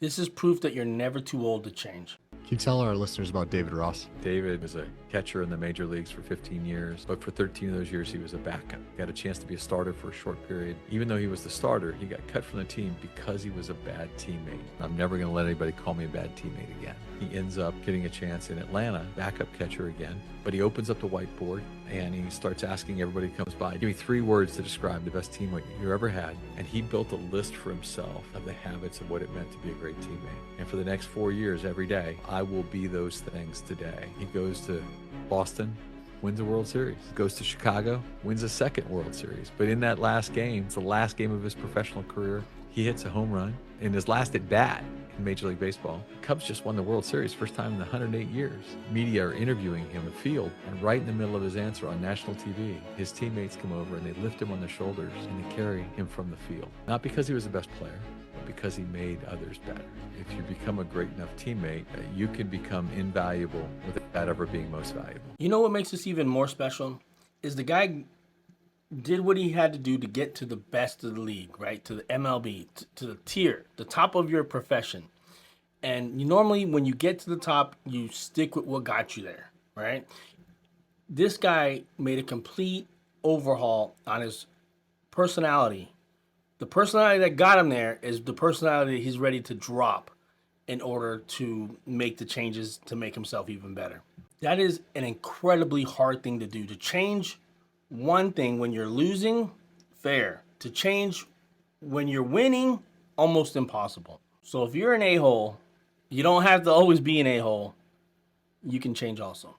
This is proof that you're never too old to change. Can you tell our listeners about David Ross? David was a catcher in the major leagues for 15 years, but for 13 of those years, he was a backup. Got a chance to be a starter for a short period. Even though he was the starter, he got cut from the team because he was a bad teammate. I'm never going to let anybody call me a bad teammate again. He ends up getting a chance in Atlanta, backup catcher again, but he opens up the whiteboard and he starts asking everybody who comes by, give me 3 words to describe the best teammate you ever had. And he built a list for himself of the habits of what it meant to be a great teammate. And for the next 4 years, every day, I will be those things today. He goes to Boston, wins a World Series. Goes to Chicago, wins a second World Series. But in that last game, it's the last game of his professional career, he hits a home run in his last at bat in Major League Baseball. The Cubs just won the World Series, first time in 108 years. Media are interviewing him in the field, and right in the middle of his answer on national TV, his teammates come over and they lift him on their shoulders and they carry him from the field. Not because he was the best player, but because he made others better. If you become a great enough teammate, you can become invaluable without ever being most valuable. You know what makes this even more special? Is the guy did what he had to do to get to the best of the league, right? To the MLB, to the tier, the top of your profession. And you normally, when you get to the top, you stick with what got you there, right? This guy made a complete overhaul on his personality. The personality that got him there is the personality that he's ready to drop in order to make the changes to make himself even better. That is an incredibly hard thing to do. To change one thing when you're losing, fair. To change when you're winning, almost impossible. So if you're an a-hole, you don't have to always be an a-hole. You can change also.